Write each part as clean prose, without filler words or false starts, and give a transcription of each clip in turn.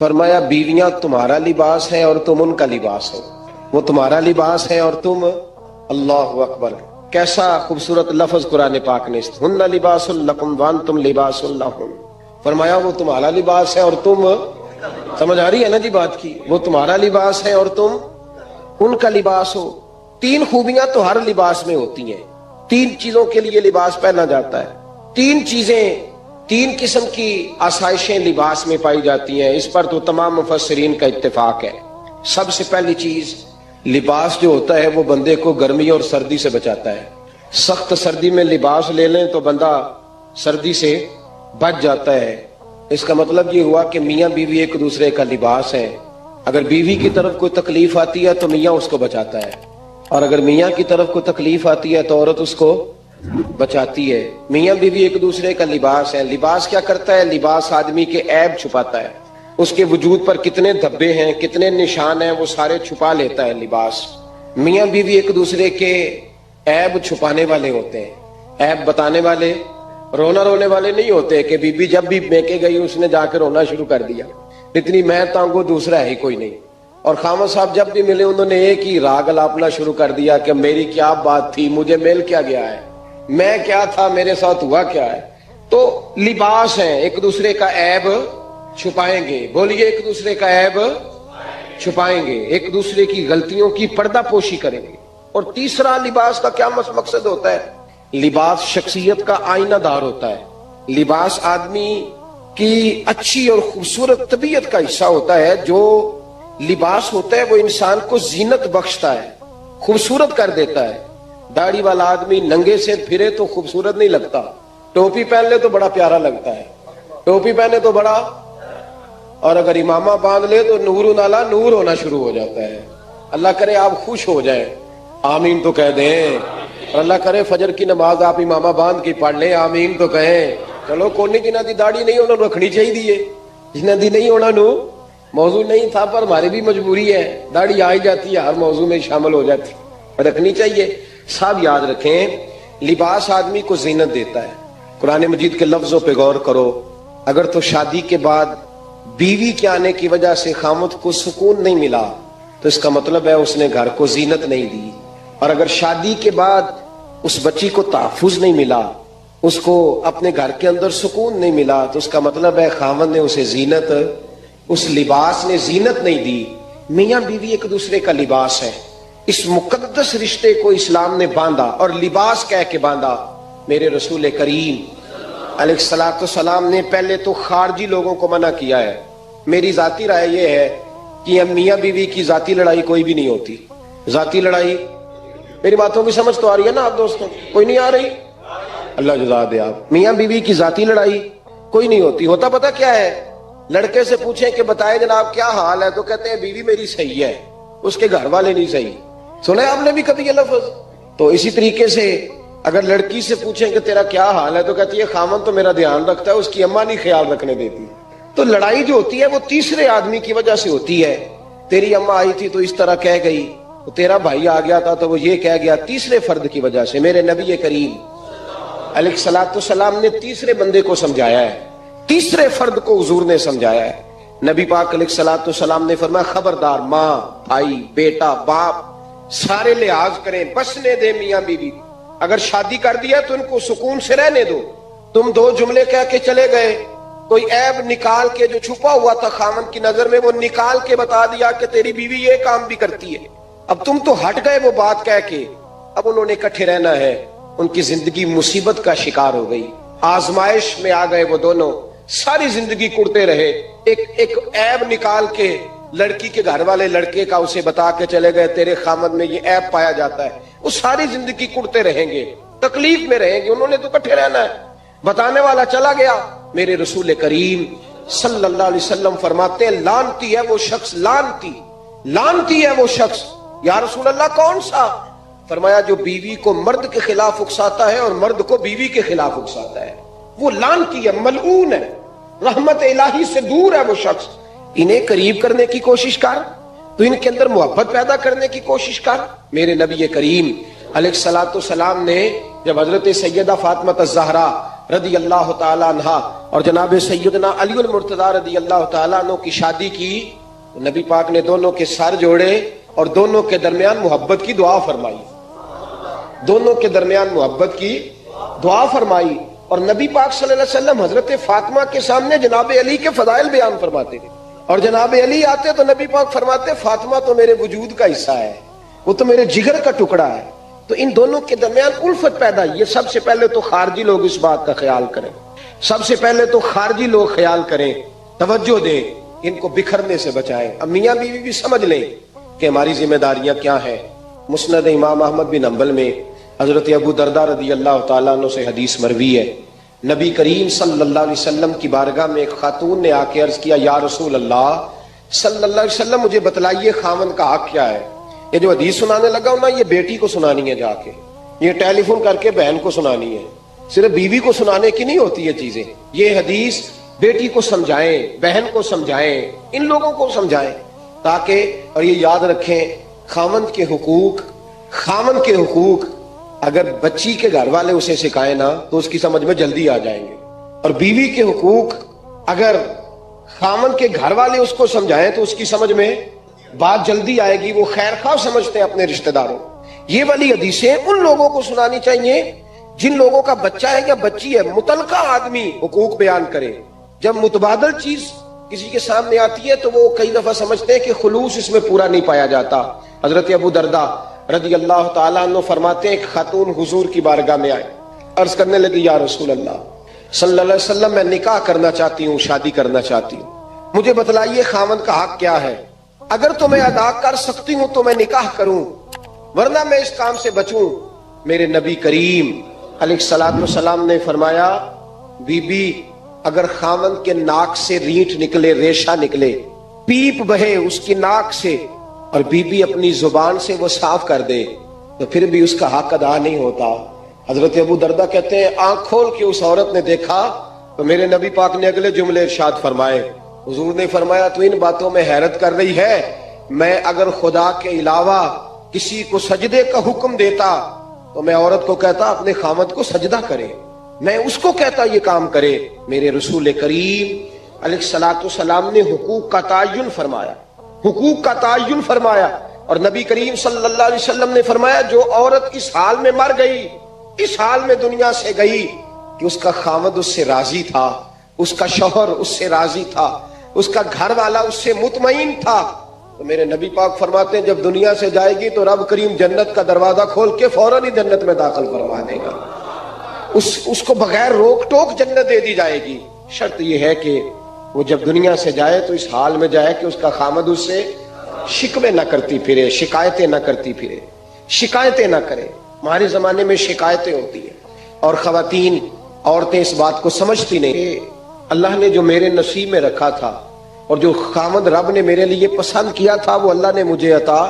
فرمایا بیویاں تمہارا لباس ہے اور تم ان کا لباس ہو، وہ تمہارا لباس ہے اور تم، اللہ اکبر، کیسا خوبصورت لفظ قرآن پاک نے، ہن لباس لکم وانتم لباس لہن، فرمایا وہ تمہارا لباس ہے اور تم، سمجھ آ رہی ہے نا جی بات کی، وہ تمہارا لباس ہے اور تم ان کا لباس ہو۔ تین خوبیاں تو ہر لباس میں ہوتی ہیں، تین چیزوں کے لیے لباس پہنا جاتا ہے، تین چیزیں، تین قسم کی آسائشیں لباس میں پائی جاتی ہیں، اس پر تو تمام مفسرین کا اتفاق ہے۔ سب سے پہلی چیز، لباس جو ہوتا ہے وہ بندے کو گرمی اور سردی سے بچاتا ہے۔ سخت سردی میں لباس لے لیں تو بندہ سردی سے بچ جاتا ہے۔ اس کا مطلب یہ ہوا کہ میاں بیوی ایک دوسرے کا لباس ہے۔ اگر بیوی کی طرف کوئی تکلیف آتی ہے تو میاں اس کو بچاتا ہے، اور اگر میاں کی طرف کوئی تکلیف آتی ہے تو عورت اس کو بچاتی ہے۔ میاں بیوی ایک دوسرے کا لباس ہے۔ لباس کیا کرتا ہے؟ لباس آدمی کے عیب چھپاتا ہے، اس کے وجود پر کتنے دھبے ہیں، کتنے نشان ہیں، وہ سارے چھپا لیتا ہے لباس۔ میاں بیوی ایک دوسرے کے عیب چھپانے والے ہوتے ہیں، عیب بتانے والے، رونا رونے والے نہیں ہوتے کہ بی بی جب بھی میکے گئی اس نے جا کے رونا شروع کر دیا، اتنی میں تانگو دوسرا ہے ہی کوئی نہیں۔ اور خامد صاحب جب بھی ملے انہوں نے ایک ہی راگ الاپنا شروع کر دیا کہ میری کیا بات تھی، مجھے مل کیا گیا ہے، میں کیا تھا، میرے ساتھ ہوا کیا ہے۔ تو لباس ہیں، ایک دوسرے کا عیب چھپائیں گے، بولیے ایک دوسرے کا عیب چھپائیں گے، ایک دوسرے کی غلطیوں کی پردہ پوشی کریں گے۔ اور تیسرا لباس کا کیا مقصد ہوتا ہے؟ لباس شخصیت کا آئینہ دار ہوتا ہے۔ لباس آدمی کی اچھی اور خوبصورت طبیعت کا حصہ ہوتا ہے۔ جو لباس ہوتا ہے وہ انسان کو زینت بخشتا ہے، خوبصورت کر دیتا ہے۔ داڑھی والا آدمی ننگے سے پھرے تو خوبصورت نہیں لگتا، ٹوپی پہن لے تو بڑا پیارا لگتا ہے، ٹوپی پہنے تو بڑا، اور اگر امامہ باندھ لے تو نور نالا نور ہونا شروع ہو جاتا ہے۔ اللہ کرے آپ خوش ہو جائیں، آمین تو کہہ دیں، اور اللہ کرے فجر کی نماز آپ امامہ باندھ کی پڑھ لیں، آمین تو کہیں۔ چلو کونے جنہ دی داڑھی نہیں ہونا رکھنی چاہیے، جنہ دی نہیں ہونا نو موضوع نہیں تھا، پر ہماری بھی مجبوری ہے، داڑھی آ ہی جاتی ہے، ہر موضوع میں شامل ہو جاتی، رکھنی چاہیے۔ سب یاد رکھیں، لباس آدمی کو زینت دیتا ہے۔ قرآن مجید کے لفظوں پہ غور کرو، اگر تو شادی کے بعد بیوی کے آنے کی وجہ سے خامد کو سکون نہیں ملا تو اس کا مطلب ہے اس نے گھر کو زینت نہیں دی، اور اگر شادی کے بعد اس بچی کو تحفظ نہیں ملا، اس کو اپنے گھر کے اندر سکون نہیں ملا، تو اس کا مطلب ہے خامد نے اسے زینت، اس لباس نے زینت نہیں دی۔ میاں بیوی ایک دوسرے کا لباس ہے۔ اس مقدس رشتے کو اسلام نے باندھا اور لباس کہہ کے باندھا۔ میرے رسول کریم علیہ الصلوۃ والسلام نے پہلے تو خارجی لوگوں کو منع کیا ہے۔ میری ذاتی رائے یہ ہے کہ میاں بیوی کی ذاتی لڑائی کوئی بھی نہیں ہوتی۔ ذاتی لڑائی، میری باتوں کی سمجھ تو آ رہی ہے نا آپ دوستوں؟ کوئی نہیں آ رہی؟ اللہ جزا دے آپ۔ میاں بیوی کی ذاتی لڑائی کوئی نہیں ہوتی۔ ہوتا پتہ کیا ہے؟ لڑکے سے پوچھیں کہ بتائے جناب کیا حال ہے، تو کہتے ہیں بیوی میری صحیح ہے، اس کے گھر والے نہیں صحیح۔ سنا ہے آپ نے بھی کبھی یہ لفظ؟ تو اسی طریقے سے اگر لڑکی سے پوچھیں کہ تیرا کیا حال ہے، تو کہتی ہے خامن تو میرا دھیان رکھتا ہے، اس کی اماں نہیں خیال رکھنے دیتی۔ تو لڑائی جو ہوتی ہے وہ تیسرے آدمی کی وجہ سے ہوتی ہے۔ تیری اماں آئی تھی تو اس طرح کہہ گئی، تو تیرا بھائی آ گیا تھا تو وہ یہ کہہ گیا، تیسرے فرد کی وجہ سے۔ میرے نبی کریم علیہ الصلوۃ والسلام نے تیسرے بندے کو سمجھایا ہے، تیسرے فرد کو حضور نے سمجھایا ہے۔ نبی پاک علیہ الصلوۃ والسلام نے فرمایا خبردار، ماں، بھائی، بیٹا، باپ، سارے لحاظ کریں، بسنے دے میاں بیوی۔ اگر شادی کر دیا تو ان کو سکون سے رہنے دو۔ تم دو جملے کہہ کے چلے گئے، کوئی عیب نکال کے جو چھپا ہوا تھا خامن کی نظر میں وہ نکال کے بتا دیا کہ تیری بیوی یہ کام بھی کرتی ہے، اب تم تو ہٹ گئے وہ بات کہہ کے، اب انہوں نے اکٹھے رہنا ہے۔ ان کی زندگی مصیبت کا شکار ہو گئی، آزمائش میں آ گئے وہ دونوں، ساری زندگی کڑتے رہے۔ ایک عیب نکال کے لڑکی کے گھر والے لڑکے کا اسے بتا کے چلے گئے، تیرے خامد میں یہ عیب پایا جاتا ہے، وہ ساری زندگی کڑتے رہیں گے، تکلیف میں رہیں گے۔ انہوں نے تو اکٹھے رہنا ہے، بتانے والا چلا گیا۔ میرے رسول کریم صلی اللہ علیہ وسلم فرماتے ہیں لعنتی ہے وہ شخص، لعنتی ہے وہ شخص۔ یا رسول اللہ کون سا؟ فرمایا جو بیوی کو مرد کے خلاف اکساتا ہے اور مرد کو بیوی کے خلاف اکساتا ہے، وہ لعنتی ہے، ملعون ہے، رحمت الہی سے دور ہے وہ شخص۔ انہیں قریب کرنے کی کوشش کر، تو ان کے اندر محبت پیدا کرنے کی کوشش کر۔ میرے نبی کریم علیہ الصلوۃ والسلام نے جب حضرت سیدہ فاطمہ الزہرا رضی اللہ تعالی عنہ اور جناب سیدنا علی المرتضی رضی اللہ تعالی عنہ کی شادی کی، نبی پاک نے دونوں کے سر جوڑے اور دونوں کے درمیان محبت کی دعا فرمائی، دونوں کے درمیان محبت کی دعا فرمائی۔ اور نبی پاک صلی اللہ علیہ وسلم حضرت فاطمہ کے سامنے جناب علی کے فضائل بیان فرماتے تھے، اور جناب علی آتے تو نبی پاک فرماتے فاطمہ تو میرے وجود کا حصہ ہے، وہ تو میرے جگر کا ٹکڑا ہے۔ تو ان دونوں کے درمیان الفت پیدا ہوئی ہے۔ سب سے پہلے تو خارجی لوگ اس بات کا خیال کریں، سب سے پہلے تو خارجی لوگ خیال کریں، توجہ دیں، ان کو بکھرنے سے بچائیں۔ اب میاں بیوی بھی سمجھ لیں کہ ہماری ذمہ داریاں کیا ہیں۔ مسند امام احمد بن حنبل میں حضرت ابو درداء رضی اللہ تعالیٰ عنہ سے حدیث مروی ہے، نبی کریم صلی اللہ علیہ وسلم کی بارگاہ میں ایک خاتون نے آ کے عرض کیا، یا رسول اللہ صلی اللہ علیہ وسلم مجھے بتلائیے خاوند کا حق کیا ہے؟ یہ جو حدیث سنانے لگا ہوں نا، یہ بیٹی کو سنانی ہے، جا کے یہ ٹیلی فون کر کے بہن کو سنانی ہے، صرف بیوی کو سنانے کی نہیں ہوتی یہ چیزیں۔ یہ حدیث بیٹی کو سمجھائیں، بہن کو سمجھائیں، ان لوگوں کو سمجھائیں، تاکہ اور یہ یاد رکھیں خاوند کے حقوق، خاوند کے حقوق اگر بچی کے گھر والے اسے سکھائیں نا تو اس کی سمجھ میں جلدی آ جائیں گے، اور بیوی کے حقوق اگر خاوند کے گھر والے اس کو سمجھائیں تو اس کی سمجھ میں بات جلدی آئے گی، وہ خیر خواہ سمجھتے ہیں اپنے رشتہ داروں۔ یہ والی حدیثیں ان لوگوں کو سنانی چاہیے جن لوگوں کا بچہ ہے یا بچی ہے، متعلقہ آدمی حقوق بیان کرے۔ جب متبادل چیز کسی کے سامنے آتی ہے تو وہ کئی دفعہ سمجھتے ہیں کہ خلوص اس میں پورا نہیں پایا جاتا۔ حضرت ابو درداء رضی اللہ تعالیٰ عنہ فرماتے ہیں ایک خاتون حضور کی بارگاہ میں آئے، عرض کرنے لگی، یا رسول اللہ صلی اللہ علیہ وسلم میں نکاح کرنا چاہتی ہوں، شادی کرنا چاہتی ہوں، مجھے بتلائیے خاوند کا حق کیا ہے؟ اگر تو میں ادا کر سکتی ہوں تو میں نکاح کروں، ورنہ میں اس کام سے بچوں۔ میرے نبی کریم علیہ الصلوۃ والسلام نے فرمایا، بی بی اگر خاوند کے ناک سے رینٹ نکلے، ریشہ نکلے، پیپ بہے اس کی ناک سے، اور بی بی اپنی زبان سے وہ صاف کر دے تو پھر بھی اس کا حق ادا نہیں ہوتا۔ حضرت ابو درداء کہتے ہیں آنکھ کھول کے اس عورت نے دیکھا تو میرے نبی پاک نے اگلے جملے ارشاد فرمائے، حضور نے فرمایا تو ان باتوں میں حیرت کر رہی ہے، میں اگر خدا کے علاوہ کسی کو سجدے کا حکم دیتا تو میں عورت کو کہتا اپنے خاوند کو سجدہ کرے، میں اس کو کہتا یہ کام کرے۔ میرے رسول کریم علیہ الصلوۃ والسلام نے حقوق کا تعین فرمایا، حقوق کا تعین فرمایا، اور نبی کریم صلی اللہ علیہ وسلم نے فرمایا جو عورت اس حال میں مر گئی، اس حال میں دنیا سے گئی کہ اس کا خاوند اس سے راضی تھا، اس کا شوہر اس سے راضی تھا، اس کا گھر والا اس سے مطمئن تھا، تو میرے نبی پاک فرماتے ہیں جب دنیا سے جائے گی تو رب کریم جنت کا دروازہ کھول کے فوراً ہی جنت میں داخل فرما دے گا، اس کو بغیر روک ٹوک جنت دے دی جائے گی۔ شرط یہ ہے کہ وہ جب دنیا سے جائے تو اس حال میں جائے کہ اس کا خاوند اس سے شکوے نہ کرتی پھرے، شکایتیں نہ کرتی پھرے، شکایتیں نہ کرے۔ ہمارے زمانے میں شکایتیں ہوتی ہیں، اور خواتین، عورتیں اس بات کو سمجھتی نہیں کہ اللہ نے جو میرے نصیب میں رکھا تھا اور جو خاوند رب نے میرے لیے پسند کیا تھا وہ اللہ نے مجھے عطا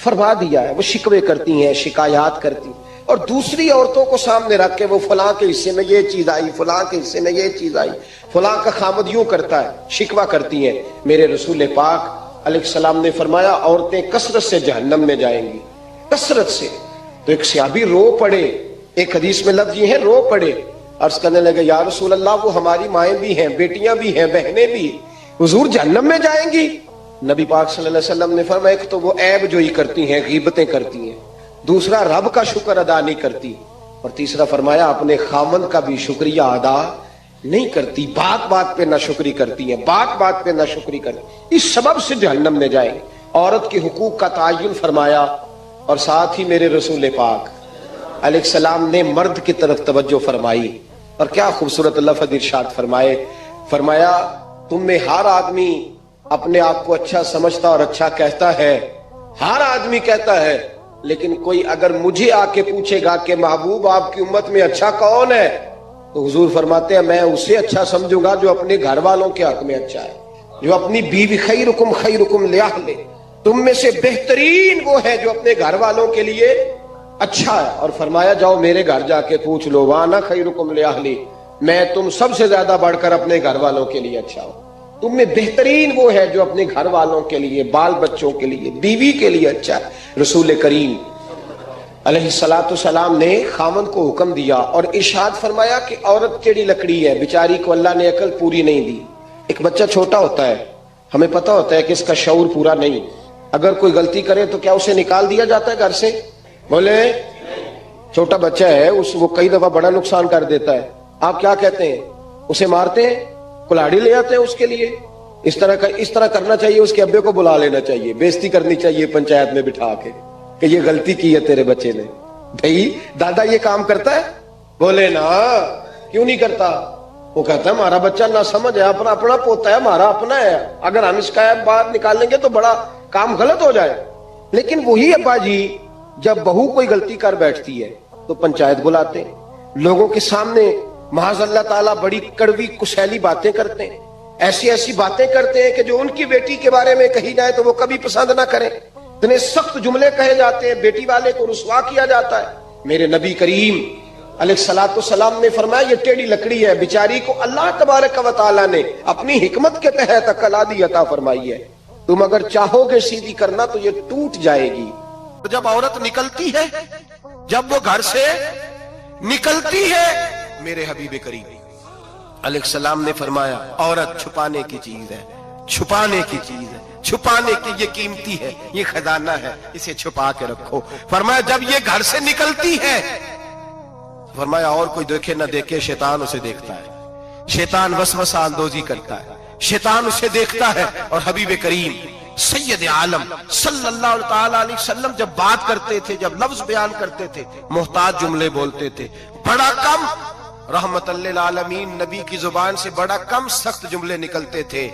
فرما دیا ہے۔ وہ شکوے کرتی ہیں، شکایات کرتی ہیں، اور دوسری عورتوں کو سامنے رکھ کے وہ فلاں کے حصے میں یہ چیز آئی، فلاں کے حصے میں یہ چیز آئی، فلاں کا خاوند یوں کرتا ہے، شکوہ کرتی ہیں۔ میرے رسول پاک علیہ السلام نے فرمایا عورتیں کثرت سے جہنم میں جائیں گی، کثرت سے۔ تو ایک صحابی رو پڑے، ایک حدیث میں لفظ یہ ہے رو پڑے، عرض کرنے لگے یا رسول اللہ وہ ہماری مائیں بھی ہیں، بیٹیاں بھی ہیں، بہنیں بھی، حضور جہنم میں جائیں گی؟ نبی پاک صلی اللہ علیہ وسلم نے فرمایا ایک تو وہ عیب جوئی کرتی ہیں، غیبتیں کرتی ہیں، دوسرا رب کا شکر ادا نہیں کرتی، اور تیسرا فرمایا اپنے خاوند کا بھی شکریہ ادا نہیں کرتی، بات بات پہ ناشکری کرتی ہیں، بات بات پہ ناشکری کرتی، اس سبب سے جہنم میں جائیں۔ عورت کے حقوق کا تعین فرمایا، اور ساتھ ہی میرے رسول پاک علیہ السلام نے مرد کی طرف توجہ فرمائی، اور کیا خوبصورت لفظ ارشاد فرمائے، فرمایا تم میں ہر آدمی اپنے آپ کو اچھا سمجھتا اور اچھا کہتا ہے، ہر آدمی کہتا ہے، لیکن کوئی اگر مجھے آ کے پوچھے گا کہ محبوب آپ کی امت میں اچھا کون ہے، تو حضور فرماتے ہیں میں اسے اچھا سمجھوں گا جو اپنے گھر والوں کے حق میں اچھا ہے، جو اپنی بیوی خیرکم لأہلہ، تم میں سے بہترین وہ ہے جو اپنے گھر والوں کے لیے اچھا ہے۔ اور فرمایا جاؤ میرے گھر جا کے پوچھ لو، وانا خیرکم لأہلی، میں تم سب سے زیادہ بڑھ کر اپنے گھر والوں کے لیے اچھا ہوں۔ تم میں بہترین وہ ہے جو اپنے گھر والوں کے لیے، بال بچوں کے لیے، بیوی کے لیے اچھا ہے۔ رسول کریم अलैहिस्सलाम ने खामन को हुक्म दिया और इरशाद फरमाया कि औरत टेढ़ी लकड़ी है, बेचारी को अल्लाह ने अकल पूरी नहीं दी। एक बच्चा छोटा होता है, हमें पता होता है कि इसका शऊर पूरा नहीं, अगर कोई गलती करे तो क्या उसे निकाल दिया जाता है घर से? बोले, छोटा बच्चा है, वो कई दफा बड़ा नुकसान कर देता है, आप क्या कहते हैं? उसे मारते हैं, कुल्हाड़ी ले आते हैं उसके लिए? इस तरह करना चाहिए, उसके अब्बे को बुला लेना चाहिए, बेइज्जती करनी चाहिए पंचायत में बिठा के कि ये गलती की है तेरे बच्चे ने। भाई दादा ये काम करता है? बोले ना, क्यों नहीं करता? वो कहता है हमारा बच्चा ना समझ है, अपना अपना पोता है, हमारा अपना है, अगर हम इसका बात निकालेंगे तो बड़ा काम गलत हो जाए। लेकिन वही अब्बा जी जब बहू कोई गलती कर बैठती है तो पंचायत बुलाते हैं, लोगों के सामने माज़अल्लाह ताला बड़ी कड़वी कुसैली बातें करते हैं, ऐसी ऐसी बातें करते हैं कि जो उनकी बेटी के बारे में कही जाए तो वो कभी पसंद ना करें। इतने सख्त जुमले कहे जाते हैं, बेटी वाले को रुसवा किया जाता है। मेरे नबी करीम अलैहिस्सलाम ने फरमाया ये टेढ़ी लकड़ी है, बेचारी को अल्लाह तबारक व तआला ने अपनी हिकमत के तहत अकल आदि अता फरमाई है, तुम अगर चाहोगे सीधी करना तो ये टूट जाएगी। जब औरत निकलती है, जब वो घर से निकलती है, मेरे हबीब करीम अलैहिस्सलाम ने फरमाया औरत छुपाने की चीज है, छुपाने की चीज है, छुपाने की, ये कीमती है, ये खजाना है, इसे छुपा के रखो। फरमाया जब ये घर से निकलती है, फरमाया और कोई देखे ना देखे, शैतान उसे देखता है, शैतान वसवसा अंदोजी करता है, शैतान उसे देखता है। और हबीब करीम सैयद आलम सल्लल्लाहु ताला अलैहि वसल्लम जब बात करते थे, जब लफ्ज बयान करते थे, मोहताज जुमले बोलते थे, बड़ा कम, रहमतल लिल आलमीन नबी की जुबान से बड़ा कम सख्त जुमले निकलते थे।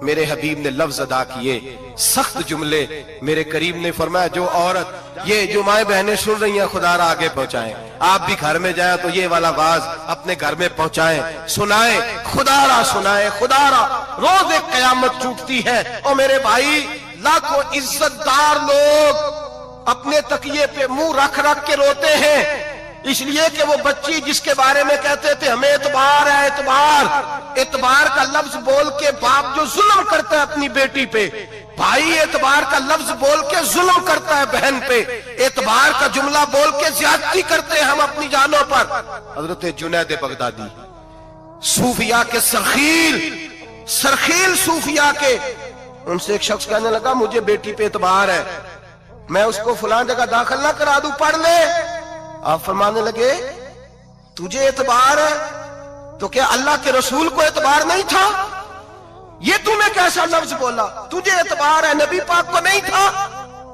मेरे हबीब ने लफ्ज अदा किए, सख्त जुमले। मेरे करीम ने फरमाया जो औरत, ये जो माए बहनें सुन रही हैं, खुदारा आगे पहुंचाएं, आप भी घर में जाए तो ये वाला आवाज अपने घर में पहुंचाएं, सुनाएं, खुदारा सुनाएं, खुदारा। रोज एक कयामत टूटती है और मेरे भाई लाखों इज्जतदार लोग अपने तकिए पे मुंह रख रख के रोते हैं, इसलिए कि वो बच्ची जिसके बारे में कहते थे हमें एतबार है, एतबार, एतबार का लफ्ज बोल के बाप जो जुल्म करता है अपनी बेटी पे, भाई एतबार का लफ्ज बोल के जुल्म करता है बहन पे, एतबार का जुमला बोल के ज्यादती करते हैं हम अपनी जानों पर। हजरत जुनैद बगदादी सूफिया के सरखील सूफिया के, उनसे एक शख्स कहने लगा मुझे बेटी पे एतबार है, मैं उसको फलां जगह दाखिल ना करा दूं, पढ़ ले। आप फरमाने लगे तुझे एतबार है तो क्या अल्लाह के रसूल को एतबार नहीं था? ये तूने कैसा लफ्ज बोला? तुझे एतबार है, नबी पाक को नहीं था?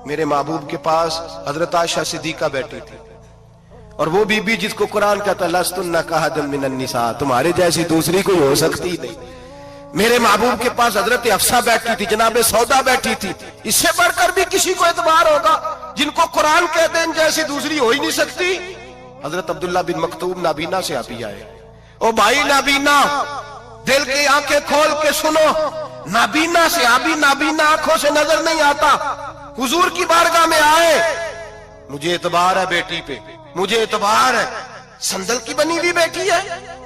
मेरे महबूब के पास हजरत आयशा सिद्दीका बैठी थी, और वो बीबी जिसको कुरान कहता लस्तुन्ना कहदम मिनन निसा, तुम्हारे जैसी दूसरी कोई हो सकती नहीं। मेरे महबूब के पास हजरत अफसा बैठी थी, जनाबे सौदा बैठी थी, इससे बढ़कर भी किसी को एतबार होगा जिनको कुरान कहते हैं जैसी दूसरी हो ही नहीं सकती। हजरत अब्दुल्ला बिन मक्तूम नाबीना से आप ही आए, ओ भाई नाबीना, दिल की आंखें खोल के सुनो, नाबीना से अभी नाबीना आंखों से नजर नहीं आता, हुजूर की बारगाह में आए, मुझे एतबार है बेटी पे, मुझे एतबार है, संदल की बनी हुई बेटी है,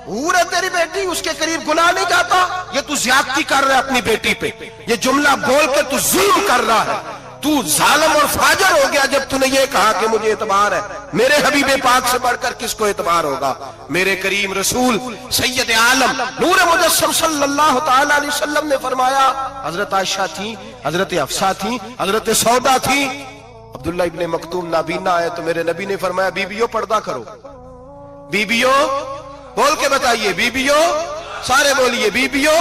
हूर है तेरी बेटी, उसके करीब गुनाह नहीं जाता, ये तू ज्यादती कर रहा है अपनी बेटी पे, ये जुमला बोल के तू जुल्म कर रहा है, तू जालिम और फाजर हो गया जब तूने ये कहा कि मुझे एतबार है। मेरे हबीबे पाक से बढ़कर किसको एतबार होगा? मेरे करीम रसूल सैयद आलम नूर मुजस्सम सल्लल्लाहु ताला अलैहि वसल्लम ने फरमाया, हजरत आयशा थी, हजरत अफसा थी, हजरत सौदा थी, अब्दुल्ला इब्ने मक्तूम नाबीना आए तो मेरे नबी ने फरमाया बीबियों पर्दा करो, बीबियों बोल के बताइए, बीबियों, सारे बोलिए बीबियों,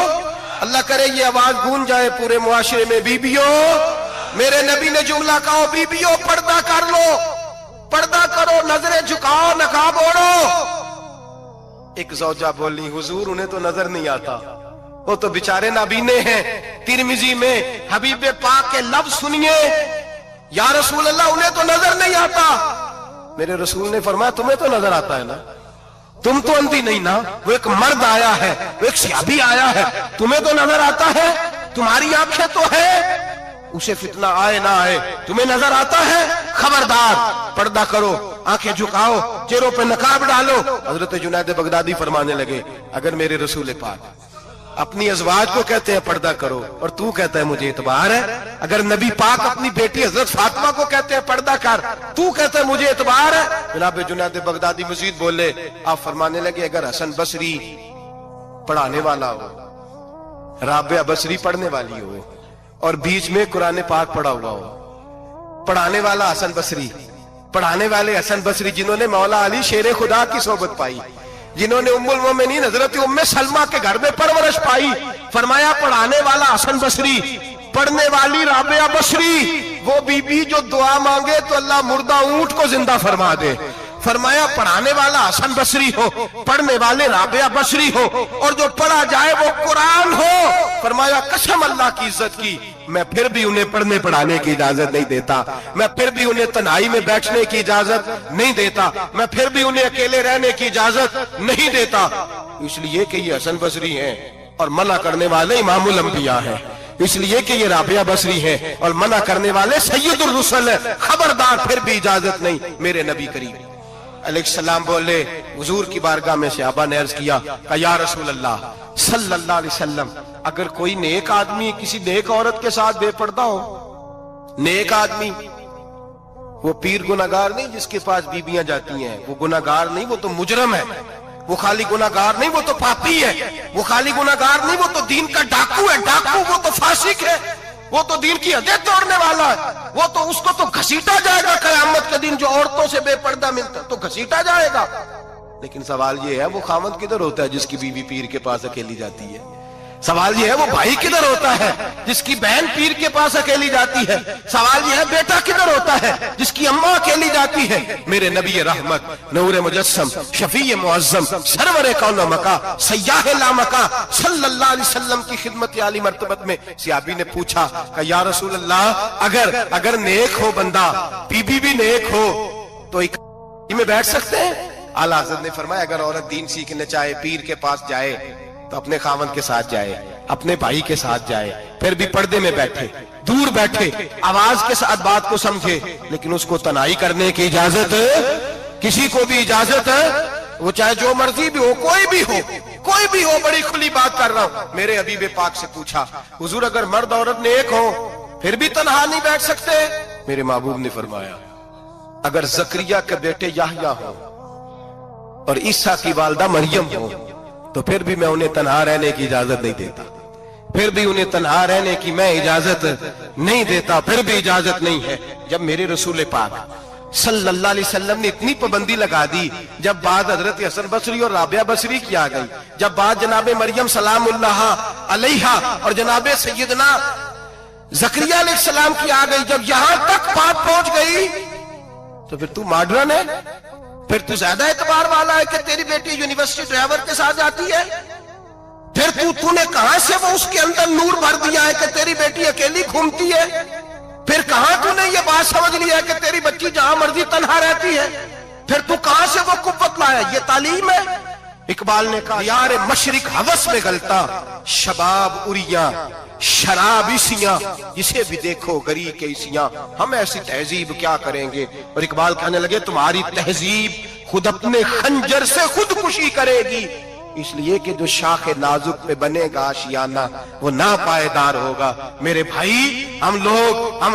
अल्लाह करे ये आवाज गूंज जाए पूरे मुआशरे में, बीबियों। मेरे नबी ने जुमला कहा बीबियों पर्दा कर लो, पर्दा करो, नजरें झुकाओ, नकाब ओढ़ो। एक ज़ौजा बोली हुजूर उन्हें तो नजर नहीं आता, वो तो बेचारे नाबीने हैं। तिरमिजी में हबीब पाक के लफ्ज सुनिए, या रसूल अल्लाह उन्हें तो नजर नहीं आता। मेरे रसूल ने फरमाया तुम्हें तो नजर आता है ना, तुम तो अंधी नहीं ना, वो एक मर्द आया है, वो एक सियाबी आया है, तुम्हें तो नजर आता है, तुम्हारी आंखें तो है, उसे फितना आए ना आए तुम्हें नजर आता है, खबरदार पर्दा करो, आंखें झुकाओ, चेहरों पे नकाब डालो। हजरत जुनैद बगदादी फरमाने लगे अगर मेरे रसूल पाक اپنی ازواج کو کہتے ہیں پردہ کرو اور تو کہتا ہے مجھے اعتبار ہے. اگر نبی پاک اپنی بیٹی حضرت فاطمہ کو کہتے ہیں پردہ کر, تو کہتا ہے مجھے اعتبار ہے. جناب جنید بغدادی مزید بولے, آپ فرمانے لگے اگر حسن بصری پڑھانے والا ہو, رابعہ بصری پڑھنے والی ہو, اور بیچ میں قرآن پاک پڑھا ہوا ہو, پڑھانے والا حسن بصری, پڑھانے والے حسن بصری جنہوں نے مولا علی شیر خدا کی صحبت پائی, جنہوں نے ام المومنین حضرت ام سلمہ کے گھر میں پرورش پائی, فرمایا پڑھانے والا حسن بصری, پڑھنے والی رابعہ بصری, وہ بی بی جو دعا مانگے تو اللہ مردہ اونٹ کو زندہ فرما دے. فرمایا پڑھانے والا حسن بصری ہو, پڑھنے والے رابعہ بصری ہو, اور جو پڑھا جائے وہ قرآن ہو. فرمایا قسم اللہ کی عزت کی, میں پھر بھی انہیں پڑھنے پڑھانے کی اجازت نہیں دیتا, میں پھر بھی انہیں تنہائی میں بیٹھنے کی اجازت نہیں دیتا, میں پھر بھی انہیں اکیلے رہنے کی اجازت نہیں دیتا, اس لیے کہ یہ حسن بصری ہیں اور منع کرنے والے امام الانبیاء ہیں, اس لیے کہ یہ رابعہ بصری ہیں اور منع کرنے والے سید الرسل ہیں. خبردار پھر بھی اجازت نہیں. میرے نبی کریم علیہ السلام بولے, حضور کی بارگاہ میں صحابہ نے عرض کیا کہ یا رسول اللہ صلی اللہ علیہ وسلم, اگر کوئی نیک آدمی کسی نیک عورت کے ساتھ بے پردہ ہو, نیک آدمی وہ پیر گناہگار نہیں جس کے پاس بیویاں جاتی ہیں, وہ گناہگار نہیں, وہ تو مجرم ہے. وہ خالی گناہگار نہیں, وہ تو پاپی ہے. وہ خالی گناہگار نہیں, وہ تو دین کا ڈاکو ہے. ڈاکو وہ تو فاسق ہے, وہ تو دین کی حدیں توڑنے والا ہے. وہ تو اس کو تو گھسیٹا جائے گا قیامت کے دن, جو عورتوں سے بے پردہ ملتا تو گھسیٹا جائے گا. لیکن سوال یہ ہے وہ خامد کدھر ہوتا ہے جس کی بیوی پیر کے پاس اکیلی جاتی ہے؟ سوال یہ ہے وہ بھائی کدھر ہوتا ہے جس کی بہن پیر کے پاس اکیلی جاتی ہے؟ سوال یہ ہے بیٹا کدھر ہوتا ہے جس کی اماں اکیلی جاتی ہے؟ میرے نبی رحمت نور مجسم شفیع معظم سرور کون مکا سیاح لامکا صلی اللہ علیہ وسلم کی خدمت عالی مرتبت میں صحابی نے پوچھا کہ یا رسول اللہ اگر نیک ہو بندہ, بی بی بھی نیک ہو, تو ایک میں بیٹھ سکتے ہیں؟ اعلیٰ حضرت نے فرمایا اگر عورت دین سیکھنے چاہے پیر کے پاس جائے تو اپنے خاوند کے ساتھ جائے, اپنے بھائی کے ساتھ جائے, پھر بھی پردے میں بیٹھے, دور بیٹھے, آواز کے ساتھ بات کو سمجھے, لیکن اس کو تنہائی کرنے کی اجازت, کسی کو بھی اجازت ہے, وہ چاہے جو مرضی بھی ہو, کوئی بھی ہو, بڑی کھلی بات کر رہا ہوں. میرے حبیب پاک سے پوچھا حضور اگر مرد عورت نیک ہو پھر بھی تنہا نہیں بیٹھ سکتے؟ میرے محبوب نے فرمایا اگر زکریا کے بیٹے یحییٰ ہو اور عیسیٰ کی والدہ مریم ہو تو پھر بھی میں انہیں تنہا رہنے کی اجازت نہیں دیتا, پھر بھی انہیں تنہا رہنے کی میں اجازت نہیں دیتا, پھر بھی اجازت نہیں ہے. جب میرے رسول پاک صلی اللہ علیہ وسلم نے اتنی پابندی لگا دی, جب بات حضرت حسن بصری اور رابعہ بصری کی آ گئی, جب بات جناب مریم سلام اللہ علیہا اور جناب سیدنا زکریا علیہ السلام کی آ گئی, جب یہاں تک بات پہنچ گئی تو پھر تو ماڈرن ہے, پھر تو زیادہ اعتبار والا ہے کہ تیری بیٹی یونیورسٹی ڈرائیور کے ساتھ جاتی ہے, پھر تو نے کہاں سے وہ اس کے اندر نور بھر دیا ہے کہ تیری بیٹی اکیلی گھومتی ہے, پھر کہاں تو نے یہ بات سمجھ لیا ہے کہ تیری بچی جہاں مرضی تنہا رہتی ہے, پھر تو کہاں سے وہ قوت لایا؟ یہ تعلیم ہے. اقبال نے کہا یار مشرق ہوس میں گلتا شباب اریاں شراب اسیاں, اسے بھی دیکھو گری کے اسیاں, ہم ایسی تہذیب کیا کریں گے. اور اقبال کہنے لگے تمہاری تہذیب خود اپنے خنجر سے خودکشی کرے گی, اس لیے کہ جو شاخ نازک پہ بنے گا آشیانہ وہ ناپائیدار ہوگا. میرے بھائی ہم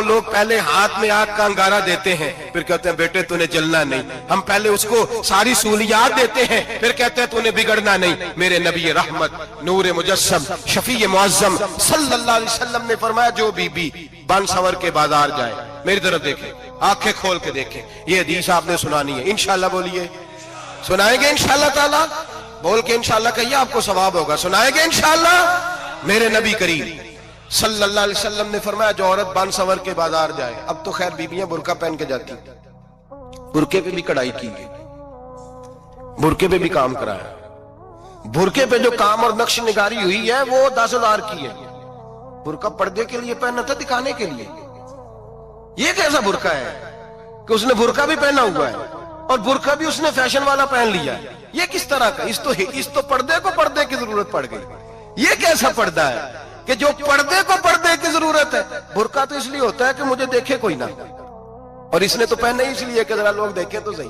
لوگ پہلے ہاتھ میں آگ کا انگارہ دیتے ہیں, پھر کہتے ہیں بیٹے تو نے جلنا نہیں. ہم پہلے اس کو ساری سہولیات دیتے ہیں, پھر کہتے ہیں تو نے بگڑنا نہیں. میرے نبی رحمت نور مجسم شفیع معظم صلی اللہ علیہ وسلم نے فرمایا جو بی بی بن سور کے بازار جائے, میری طرف دیکھیں, آنکھیں کھول کے دیکھیں, یہ حدیث آپ نے سنانی ہے. انشاءاللہ بولیے, سنائیں گے انشاءاللہ تعالی, بول کے انشاءاللہ کہیے آپ کو ثواب ہوگا. سنائیں گے انشاءاللہ. میرے نبی کریم صلی اللہ علیہ وسلم نے فرمایا جو عورت بن سور کے بازار جائے, اب تو خیر بیویاں برقع پہن کے جاتی, برقعے پہ بھی کڑھائی کی گئی, برقعے پہ بھی کام کرایا, برقعے پہ جو کام اور نقش نگاری ہوئی ہے وہ 10,000 کی ہے. برقع پردے کے لیے پہنا تھا, دکھانے کے لیے. یہ کیسا برقع ہے کہ اس نے برقع بھی پہنا ہوا ہے اور برقع بھی اس نے فیشن والا پہن لیا ہے؟ یہ کس طرح کا؟ اس تو پردے کو پردے کی ضرورت پڑ گئی. یہ کیسا پردہ ہے کہ جو پردے کو پردے کی ضرورت ہے؟ برقع تو اس لیے ہوتا ہے کہ مجھے دیکھے کوئی نہ, اور اس نے تو پہنا اس لیے کہ ذرا لوگ دیکھیں تو صحیح,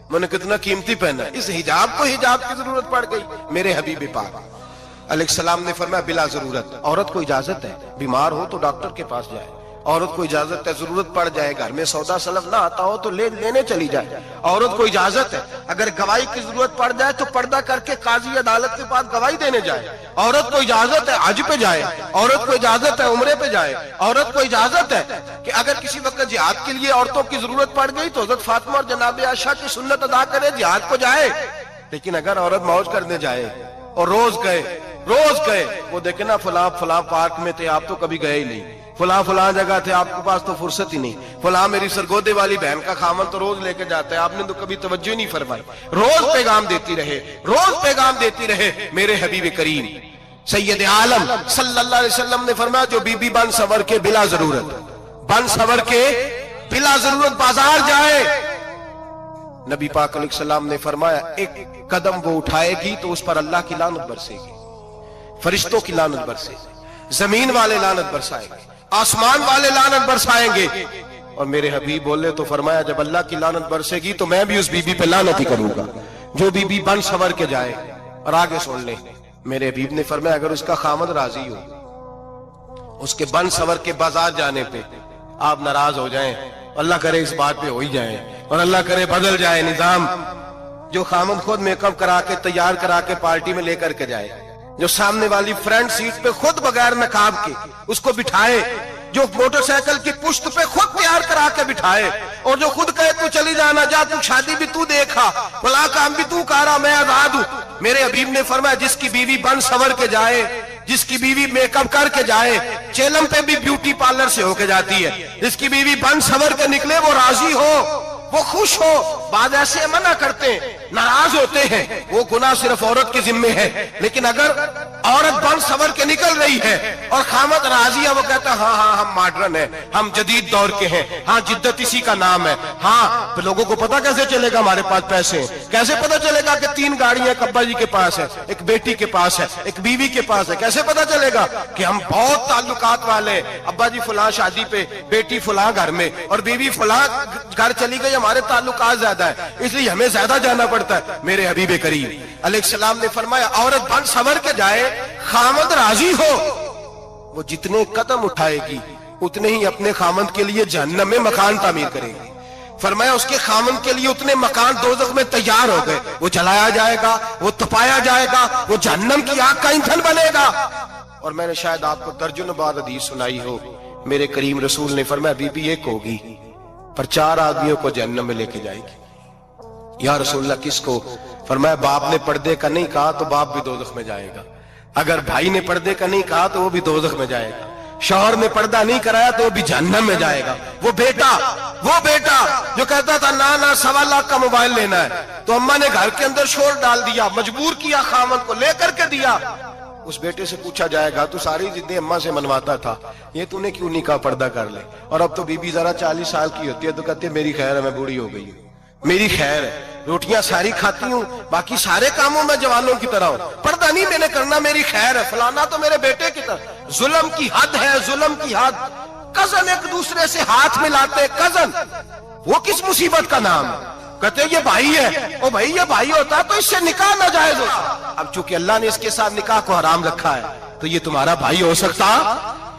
میں نے کتنا قیمتی پہنا ہے. اس حجاب کو حجاب کی ضرورت پڑ گئی. میرے حبیب پاک अलैहिस्सलाम ने फरमाया बिला जरूरत, औरत को इजाजत है, बीमार हो तो डॉक्टर के पास जाए, औरत को इजाजत है, जरूरत पड़ जाए, घर में सौदा सलफ ना आता हो तो लेने चली जाए, औरत को इजाजत है, अगर गवाही की जरूरत पड़ जाए तो पर्दा करके काजी अदालत के पास गवाही देने जाए, औरत को इजाजत है हज पे जाए, औरत को इजाजत है उम्रे पे जाए, औरत को इजाजत है कि अगर किसी वक्त जिहाद के लिए औरतों की जरूरत पड़ गई तो हजरत फातिमा और जनाब आयशा की सुन्नत अदा करे, जिहाद को जाए। लेकिन अगर औरत मौज करने जाए और रोज गए वो देखे ना फला पार्क में थे, आप तो कभी गए ही नहीं, फला जगह थे, आपके पास तो फुर्सत ही नहीं, फला मेरी सरगोदे वाली बहन का खामन तो रोज लेके जाता है, आपने तो कभी तवज्जो नहीं फरमाई। रोज पैगाम देती रहे मेरे हबीब करीम सैयद आलम सल्लल्लाहु अलैहि वसल्लम ने फरमाया जो बीबी बन सवर के बिला जरूरत बाजार जाए, नबी पाक अलैहिस्सलाम ने फरमाया एक कदम वो उठाएगी तो उस पर अल्लाह की लानत बरसेगी, फरिश्तों की लानत बरसेगी, जमीन वाले लानत बरसाएंगे, आसमान वाले लानत बरसाएंगे। और मेरे हबीब बोले तो फरमाया जब अल्लाह की लानत बरसेगी तो मैं भी उस बीबी पे लानत ही करूंगा जो बीबी बन सवर के जाए। और आगे सुन ले, मेरे हबीब ने फरमाया अगर उसका खामद राजी हो, उसके बन सवर के बाजार जाने पे आप नाराज हो जाएं, अल्लाह करे इस बात पे हो ही जाए, और अल्लाह करे बदल जाए निजाम, जो खामद खुद मेकअप करा के तैयार करा के पार्टी में लेकर के जाए, जो सामने वाली फ्रंट सीट पे खुद बगैर नकाब के उसको बिठाए, जो मोटरसाइकिल की पुश्त पे खुद तैयार करा के बिठाए, और जो खुद कहे तू चली जाना, जा तू शादी भी तू देखा, भला काम भी तू करा, मैं आजाद हूं। मेरे हबीब ने फरमाया जिसकी बीवी बन सवर के जाए, जिसकी बीवी मेकअप करके जाए, चेलम पे भी ब्यूटी पार्लर से होके जाती है, जिसकी बीवी बन सवर के निकले वो राजी हो, वो खुश हो। बाद ऐसे मना करते हैं, नाराज होते हैं, वो गुनाह सिर्फ औरत के जिम्मे है। लेकिन अगर औरत बन सवर के निकल रही है और खामद राजी है, वो कहता है हाँ हम मॉडर्न है, हम जदीद दौर के हैं, हाँ जिद्दत इसी का नाम है, हाँ तो लोगों को पता कैसे चलेगा हमारे पास पैसे हैं, कैसे पता चलेगा कि 3 गाड़ियां एक अब्बा जी के पास है, एक बेटी के पास है, एक बीवी के पास है, कैसे पता चलेगा कि हम बहुत ताल्लुकात वाले, अब्बा जी फलां शादी पे, बेटी फलां घर में और बीवी फलां घर चली गई, हमारे ताल्लुकात ज्यादा है इसलिए हमें ज्यादा जाना पड़ता है। मेरे हबीब करीम अलैहिस्सलाम ने फरमाया औरत बन सवर के जाए, खामद राजी हो, वो जितने कदम उठाएगी उतने ही अपने खामद के लिए जहन्नम में मकान तामीर करेगी। फरमाया उसके खामद के लिए उतने मकान दोज़ख में तैयार हो गए, वो जलाया जाएगा, वो तपाया जाएगा, वो जहन्नम की आग का ईंधन बनेगा। और मैंने शायद आपको दर्जनों बार हदीस सुनाई हो, मेरे करीम रसूल ने फरमाया बीबी एक होगी पर 4 आदमियों को जहन्नम में लेके जाएगी। या रसूलल्लाह किसको? फरमाया बाप ने पर्दे का नहीं कहा तो बाप भी दोज़ख में जाएगा, अगर भाई ने पर्दे का नहीं कहा तो वो भी दोज़ख में जाएगा, शौहर ने पर्दा नहीं कराया तो वो भी जहन्नम में जाएगा। वो बेटा जो कहता था ना 1.25 लाख का मोबाइल लेना है, तो अम्मा ने घर के अंदर शोर डाल दिया, मजबूर किया, खामद को लेकर के दिया। उस बेटे से पूछा जाएगा तू सारी जिद्दें अम्मा से मनवाता था, ये तूने क्यों नहीं कहा पर्दा कर ले? और अब तो बीबी जरा 40 साल की होती है तो कहती है मेरी खैर है, मैं बूढ़ी हो गई हूँ, मेरी खैर है, रोटियां सारी खाती हूँ, बाकी सारे कामों में जवानों की तरह हूं, पर्दा नहीं मैंने करना, मेरी खैर है, फलाना तो मेरे बेटे की तरह। जुल्म की हद है, जुल्म की हद। कजन एक दूसरे से हाथ मिलाते, कजन, वो किस मुसीबत का नाम है? कहते ये भाई है, ओ भाई ये भाई होता तो इससे निकाह नाजायज होता, अब चूंकि अल्लाह ने इसके साथ निकाह को हराम रखा है तो ये तुम्हारा भाई हो सकता?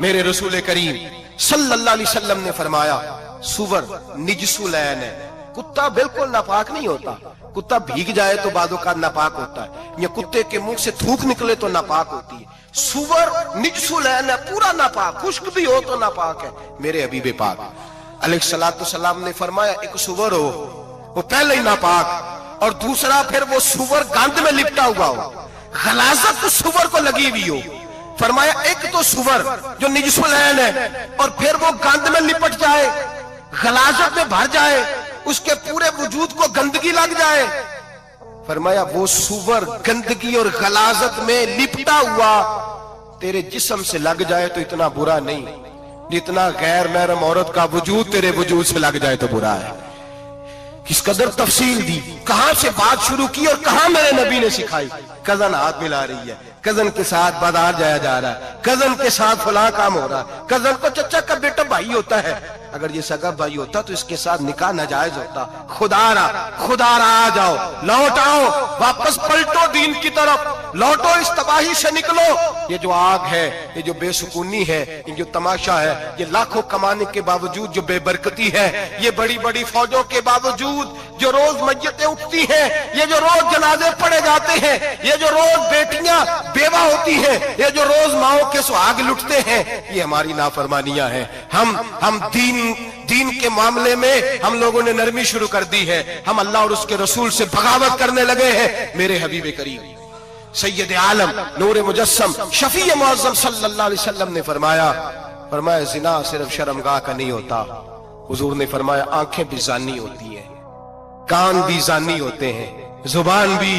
मेरे रसूल करीम सल्लल्लाहु अलैहि वसल्लम ने फरमाया सुवर निजसुलैन है, कुत्ता बिल्कुल नापाक नहीं होता, कुत्ता भीग जाए तो बादों का नापाक होता है, या कुत्ते के मुंह से थूक निकले तो नापाक होती है। सुवर निजसुलैन है, पूरा नापाक, खुश्क भी हो तो नापाक है। मेरे हबीब पाक अलैहिस्सलातु वस्सलाम ने फरमाया एक सुवर हो वो पहले ही नापाक, और दूसरा फिर वो सुवर गंद में लिपटा हुआ हो, गलाजत तो सुवर को लगी हुई हो। फरमाया एक तो सुवर जो निजसुलैन है और फिर वो गंद में लिपट जाए, गलाजत में भर जाए, उसके पूरे वजूद को गंदगी लग जाए। फरमाया वो सुवर गंदगी और गलाजत में लिपटा हुआ तेरे जिस्म से लग जाए तो इतना बुरा नहीं, जितना गैर महरम औरत का वजूद तेरे वजूद से लग जाए तो बुरा है। किस कदर तफसील दी, कहां से बात शुरू की और कहां मेरे नबी ने सिखाई। कजन हाथ मिला रही है, कजन के साथ बाजार जाया जा रहा है, कजन के साथ फलां काम हो रहा है, कजन को चचा का बेटा भाई होता है, अगर ये सगा भाई होता तो इसके साथ निकाह नाजायज होता। खुदारा आ जाओ, लौट आओ, वापस पलटो दीन की तरफ। लौटो इस तबाही से निकलो। ये जो आग है, ये जो बेसुकूनी है, ये जो तमाशा है, ये लाखों कमाने के बावजूद जो बेबरकती है, ये बड़ी बड़ी फौजों के बावजूद जो रोज मस्जिदें उठती हैं, ये जो रोज जनाजे पढ़े जाते हैं, ये जो रोज बेटियां बेवा होती हैं, ये जो रोज माओ के सुहाग लुटते हैं, ये हमारी नाफरमानियां हैं। हम दीन के मामले में हम लोगों ने नरमी शुरू कर दी है। हम अल्लाह और उसके रसूल से बगावत करने लगे हैं। मेरे हबीब करीम सैयद आलम नूर मुजस्सम शफी मुअज़्ज़म सल्लल्लाहु अलैहि वसल्लम ने फरमाया जिना सिर्फ शर्मगाह का नहीं होता। हुजूर ने फरमाया आंखें भी जानी होती हैं, कान भी जानी होते हैं, जुबान भी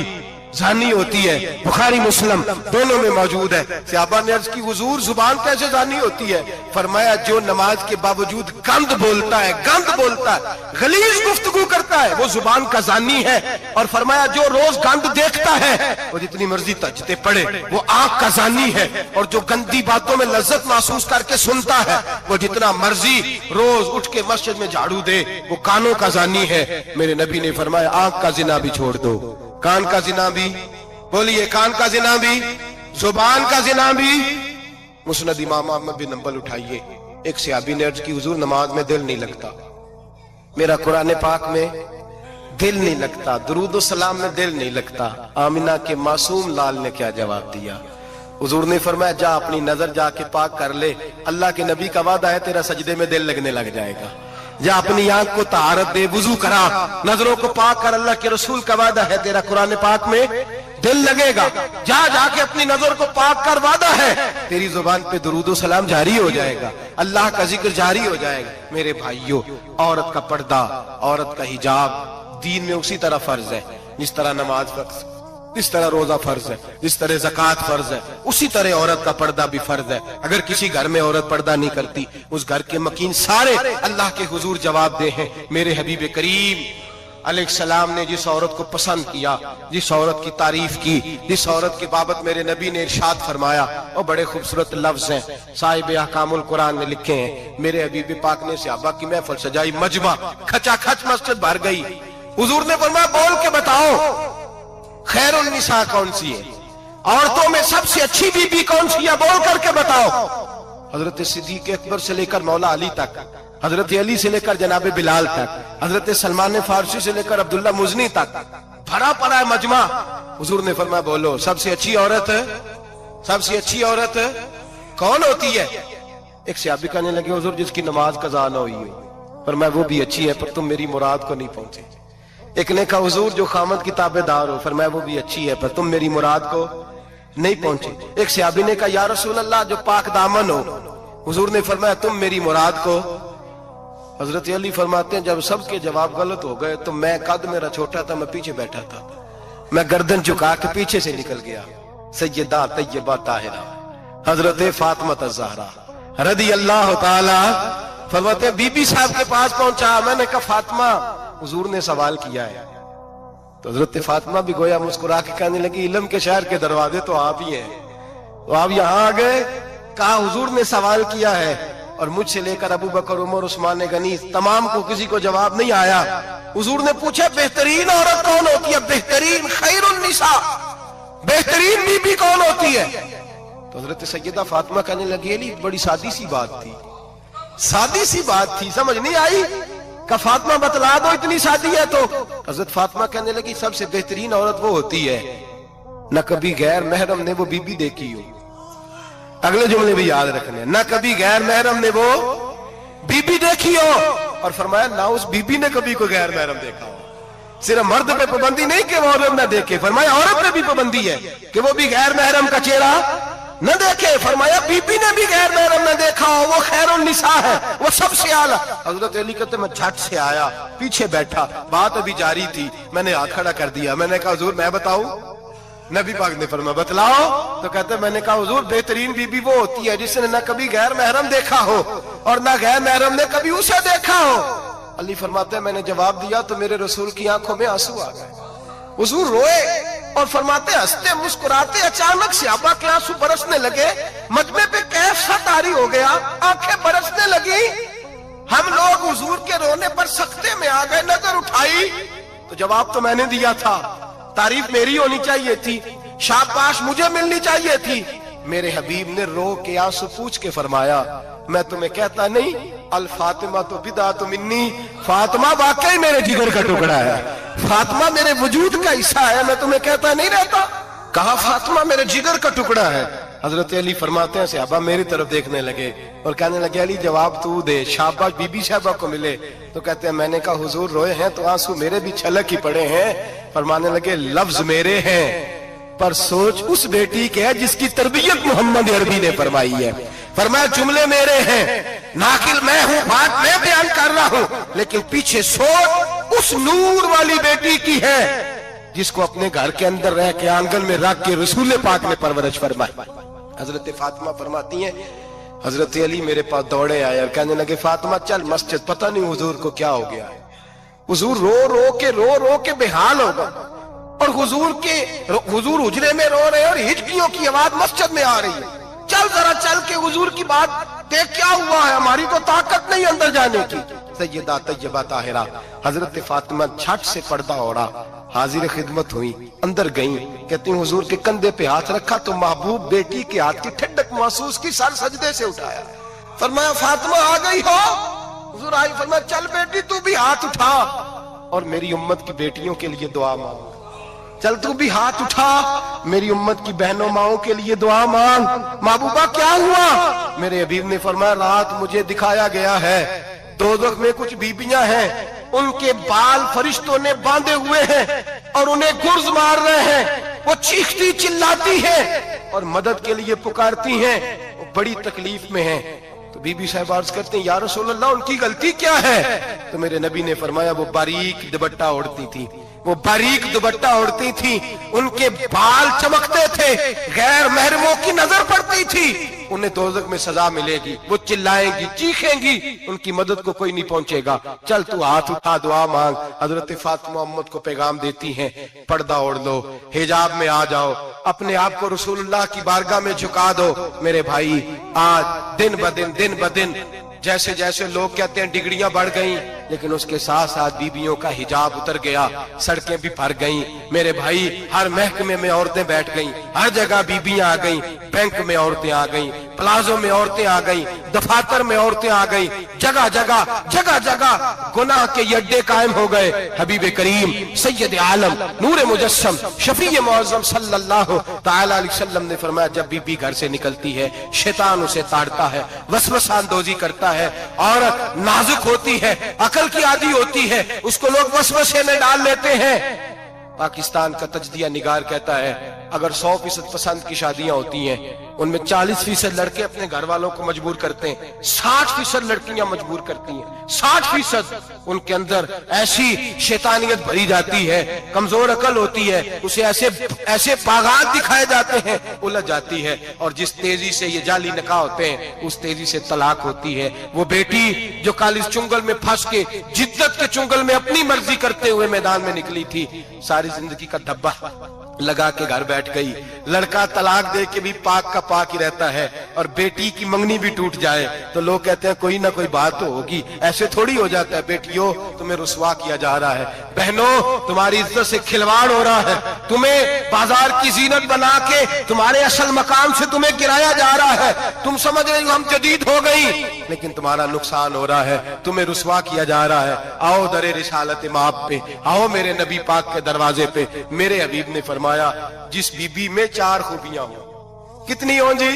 जानी होती है। बुखारी मुस्लिम दोनों में मौजूद है। सहाबा ने अर्ज की हुजूर जुबान कैसे जानी होती है? फरमाया जो नमाज के बावजूद गंद बोलता है, गलीज गुफ्तगू करता है, वो जुबान का जानी है। और फरमाया जो रोज गंद देखता है, वो जितनी मर्जी तजते पड़े, वो आंख का जानी है। और जो गंदी बातों में लज्जत महसूस करके सुनता है, वो जितना मर्जी रोज उठ के मस्जिद में झाड़ू दे, वो कानों का जानी है। मेरे नबी ने फरमाया आंख का जिना भी छोड़ दो, कान का जिना भी, बोलिए कान का जिना भी, जुबान का जिना भी। मुस्नद इमाम अहमद बिन हंबल उठाइए, एक सहाबी ने अर्ज की हुजूर नमाज में दिल नहीं लगता, मेरा कुरान पाक में दिल नहीं लगता, दुरूद सलाम में दिल नहीं लगता। आमिना के मासूम लाल ने क्या जवाब दिया? हुजूर ने फरमाया जा अपनी नजर जाके पाक कर ले, अल्लाह के नबी का वादा है तेरा सजदे में दिल लगने लग जाएगा। या अपनी आंख को तहारत दे, वुजू करा, नजरों को पाक कर, अल्लाह के रसूल का वादा है तेरा कुरान पाक में दिल लगेगा। जाके अपनी नजर को पाक कर, वादा है तेरी जुबान पे दुरूद सलाम जारी हो जाएगा, अल्लाह का जिक्र जारी हो जाएगा। मेरे भाइयों, औरत का पर्दा, औरत का हिजाब दीन में उसी तरह फर्ज है जिस तरह नमाज फर्ज, जिस तरह रोजा फर्ज है, जिस तरह ज़कात फर्ज है, उसी तरह औरत का पर्दा भी फर्ज है। अगर किसी घर में औरत पर्दा नहीं करती, उस घर के मकीन सारे अल्लाह के हुजूर जवाब दे हैं। मेरे हबीब करीम अलैहिस्सलाम ने जिस औरत को पसंद किया, जिस औरत की तारीफ की, जिस औरत की बाबत मेरे नबी ने इरशाद फरमाया, और बड़े खूबसूरत लफ्ज हैं, साहिब अहकामुल कुरान ने लिखे हैं। मेरे हबीब पाक ने सहाबा की महफिल सजाई, मजमा खचाखच मस्जिद भर गई। हुजूर ने फरमाया बोल के बताओ खैरुन निसा कौन सी है, औरतों में सबसे अच्छी बीबी कौन सी है, बोल करके बताओ। हजरत सिद्दीक अकबर से लेकर मौला अली तक, हजरत अली से लेकर जनाब बिलाल तक, हजरत सलमान फारसी से लेकर अब्दुल्ला मुजनी तक भरा पड़ा है मजमा। हुजूर ने फरमाया बोलो सबसे अच्छी औरत, सबसे अच्छी औरत कौन होती है? एक सहाबी कहने लगे हुजूर जिसकी नमाज कज़ा न हुई हो। फरमाया वो भी अच्छी है, पर तुम मेरी मुराद को नहीं पहुंचे। एक ने कहा हुजूर जो खामद की ताबेदार हो। फरमाया वो भी अच्छी है, पर तुम मेरी मुराद को नहीं पहुंचे। एक सहाबी ने कहा या रसूल अल्लाह जो पाक दामन हो। हुजूर ने फरमाया तुम मेरी मुराद को। हजरत अली फरमाते हैं जब सबके जवाब गलत हो गए तो मैं, कद मेरा छोटा था, मैं पीछे बैठा था, मैं गर्दन झुका के पीछे से निकल गया। सैयदा तैयबा ताहिरा हजरत फातिमा ज़हरा रदी अल्लाह ताला फरमाते बीबी साहब के पास पहुंचा। मैंने कहा फातिमा हुजूर ने सवाल किया है। तो हजरत फातिमा भी गोया मुस्कुरा के कहने लगी इल्म के शहर के दरवाजे तो आप ही हैं, तो आप यहाँ आ गए। कहा हुजूर ने सवाल किया है और मुझसे लेकर अबू बकर, उमर, उस्मान गनी तमाम को किसी को जवाब नहीं आया। हुजूर ने पूछा बेहतरीन औरत कौन होती है? बेहतरीन खैरुन निसा, बेहतरीन बीबी कौन होती है? तो हजरत सैयदा फातिमा कहने लगी अली बड़ी सादी सी बात थी, सादी सी बात थी, समझ नहीं आई। का फातिमा बतला दो इतनी सादी है तो। हजरत फातिमा कहने लगी सबसे बेहतरीन औरत वो होती है न कभी गैर महरम ने वो बीबी देखी हो। अगले जुमले भी याद रखने, न कभी गैर महरम ने वो बीबी देखी हो। और फरमाया ना उस बीबी ने कभी कोई गैर महरम देखा हो। सिर्फ मर्द पे पाबंदी नहीं कि वो औरत न देखे, फरमाया औरत पे भी पाबंदी है कि वो भी गैर महरम का चेहरा न देखे। फरमाया बीबी ने भी गैर महरम न देखा हो, वो खैरुन निसा है, वो सबसे आला। हजरत अली कहते मैं झट से आया, पीछे बैठा, बात अभी जारी थी, मैंने हाथ खड़ा कर दिया। मैंने कहा हुजूर मैं बताऊं? नबी पाक ने फरमाया बतलाओ। तो कहते मैंने कहा हुजूर बेहतरीन बीबी वो होती है जिसने न कभी गैर महरम देखा हो और न गैर महरम ने कभी उसे देखा हो। अली फरमाते मैंने जवाब दिया तो मेरे रसूल की आंखों में आंसू आ गए। हुजूर रोए और फरमाते हंसते मुस्कुराते अचानक से सहाबा के आंसू बरसने लगे। मजमे पे कैफ सा तारी हो गया, आंखें बरसने लगी। हम लोग हुजूर के रोने पर सख्ते में आ गए। नजर उठाई तो जवाब तो मैंने दिया था, तारीफ मेरी होनी चाहिए थी। शाबाश मुझे मिलनी चाहिए थी। मेरे हबीब ने रो के आंसू पूछ के फरमाया, मैं तुम्हें कहता नहीं अल फातिमा तो बिदा तो मिन्नी, फातिमा वाकई मेरे जिगर का टुकड़ा है, फातिमा मेरे वजूद का हिस्सा है, मैं तुम्हें कहता नहीं रहता। कहा फातिमा मेरे जिगर का टुकड़ा है। हजरत अली फरमाते हैं सहाबा मेरी तरफ देखने लगे और कहने लगे अली जवाब तू दे, शाबाश बीबी साहबा को मिले। तो कहते हैं मैंने कहा हुजूर रोए हैं तो आंसू मेरे भी छलक ही पड़े हैं। फरमाने लगे लफ्ज मेरे हैं पर सोच उस बेटी के है जिसकी तरबियत मोहम्मद अरबी ने फरमाई है। फरमाया जुमले मेरे हैं, नाकिल मैं हूं, बात मैं बयान कर रहा हूं, लेकिन पीछे सोच उस नूर वाली बेटी की है जिसको अपने घर के अंदर रह के आंगन में रख के रसूल पाक ने परवरिश फरमाई। हजरत फातिमा फरमाती हैं हजरत अली मेरे पास दौड़े आए और कहने लगे फातिमा चल मस्जिद, पता नहीं हुजूर को क्या हो गया है। हुजूर रो रो के बेहाल हो गए और हुजूर हुजरे में रो रहे हैं और हिचकियों की आवाज मस्जिद में आ रही है। चल जरा चल के हुजूर की बात देख क्या हुआ है, हमारी तो ताकत नहीं अंदर जाने की। सैयदा तैयबा ताहिरा हजरत फातिमा झट से पर्दा ओढ़ा, हाजिर खिदमत हुई, अंदर गई, कहती हुजूर के कंधे पे हाथ रखा तो महबूब बेटी के हाथ की ठंडक महसूस की, सर सजदे से उठाया। फरमाया फातिमा आ गई हो? हुजूर आई। फरमाया चल बेटी तू भी हाथ उठा और मेरी उम्मत की बेटियों के लिए दुआ मांग। चल तू भी हाथ उठा, मेरी उम्मत की बहनों माओं के लिए दुआ मांग। महबूबा क्या हुआ? मेरे हबीब ने फरमाया रात मुझे दिखाया गया है दोज़ख में कुछ बीबियां हैं, उनके बाल फरिश्तों ने बांधे हुए हैं और उन्हें गुर्ज मार रहे हैं, वो चीखती चिल्लाती हैं और मदद के लिए पुकारती हैं, वो बड़ी तकलीफ में हैं। तो बीबी साहब अर्ज करते हैं या रसूल अल्लाह उनकी गलती क्या है? तो मेरे नबी ने फरमाया वो बारीक दुपट्टा ओढ़ती थी, वो बारीक दुपट्टा ओढ़ती थी, उनके बाल चमकते थे, गैर महरमों की नजर पड़ती थी, उन्हें दोज़ख में सजा मिलेगी, वो चिल्लाएंगी चीखेंगी, उनकी मदद को कोई नहीं पहुंचेगा। चल तू हाथ उठा दुआ मांग। हजरत फातिमा उम्मत को पैगाम देती हैं पर्दा ओढ़ लो, हिजाब में आ जाओ, अपने आप को रसूलुल्लाह की बारगाह में झुका दो। मेरे भाई आज दिन ब दिन जैसे जैसे लोग कहते हैं डिग्रियां बढ़ गई, लेकिन उसके साथ साथ बीबियों का हिजाब उतर गया, सड़कें भी भर गईं। मेरे भाई हर महकमे में औरतें बैठ गईं, हर जगह बीबियां आ गईं, बैंक में औरतें आ गईं, प्लाजो में औरतें आ गईं, दफातर में औरतें आ गईं, जगह जगह गुनाह के अड्डे कायम हो गए। हबीब करीम सैयद आलम नूर मुजस्सम शफी मुअज़्ज़म सल्लल्लाहु तआला अलैहि वसल्लम ने फरमाया जब बीबी घर से निकलती है शैतान उसे ताड़ता है, वसवसा अंदोजी करता है, औरत नाजुक होती है, अकल की आदी होती है, उसको लोग वसवसे में डाल लेते हैं। पाकिस्तान का तजदिया निगार कहता है अगर 100% पसंद की शादियां होती हैं उनमें 40% लड़के अपने घर वालों को मजबूर करते हैं, 60% लड़कियां मजबूर करती हैं, 60% उनके अंदर ऐसी शैतानियत भरी जाती है, कमजोर अकल होती है, उसे ऐसे बागात दिखाए जाते हैं, उलझ जाती है और जिस तेजी से ये जाली निकाह होते हैं उस तेजी से तलाक होती है। वो बेटी जो कालिस चुंगल में फंस के जिद्दत के चुंगल में अपनी मर्जी करते हुए मैदान में निकली थी, सारी जिंदगी का धब्बा लगा के घर बैठ गई। लड़का तलाक दे के भी पाक का पाक ही रहता है और बेटी की मंगनी भी टूट जाए तो लोग कहते हैं कोई ना कोई बात तो होगी, ऐसे थोड़ी हो जाता है। बेटियों तुम्हें रुसवा किया जा रहा है, बहनों तुम्हारी इज्जत से खिलवाड़ हो रहा है, तुम्हें बाजार की जीनत बना के तुम्हारे असल मकाम से तुम्हें गिराया जा रहा है, तुम समझ रहे हो हम जदीद हो गई, लेकिन तुम्हारा नुकसान हो रहा है, तुम्हें रुसवा किया जा रहा है। आओ दरे रिसालत माप पे, आओ मेरे नबी पाक के दरवाजे पे। मेरे हबीब ने फरमाया जिस बीबी में 4 खूबियां हो, कितनी हो जी?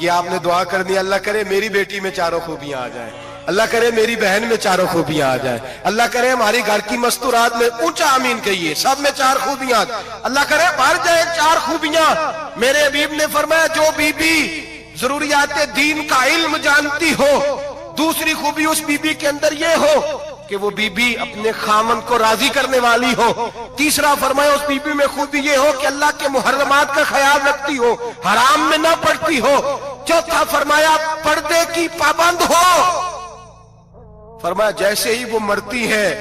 ये आपने दुआ कर दी अल्लाह करे मेरी बेटी में 4 खूबियां आ जाए, अल्लाह करे मेरी बहन में 4 खूबियां आ जाए, अल्लाह करे हमारी घर की मस्तूरात में ऊंचा आमीन कहिए सब में 4 खूबियां, अल्लाह करे भर जाए 4 खूबियां। मेरे हबीब ने फरमाया जो बीबी जरूरियात दीन का इल्म जानती हो, दूसरी खूबी उस बीबी के अंदर ये हो कि वो बीबी अपने खामन को राजी करने वाली हो, तीसरा फरमाया उस बीबी में खूबी ये हो कि अल्लाह के मुहर्रमात का ख्याल रखती हो, हराम में ना पड़ती हो, चौथा फरमाया पर्दे की पाबंद हो। फरमाया जैसे ही वो मरती है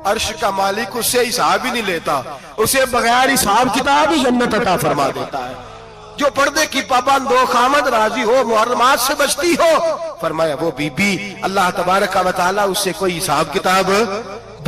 अर्श का मालिक उससे हिसाब ही नहीं लेता, उसे बगैर हिसाब किताब ही जन्नत अता फरमा देता है। जो पर्दे की पाबंद हो, खामद राजी हो, मुहर्रमात से बचती हो, फरमाया वो बीबी अल्लाह तबारक व तआला उससे कोई हिसाब किताब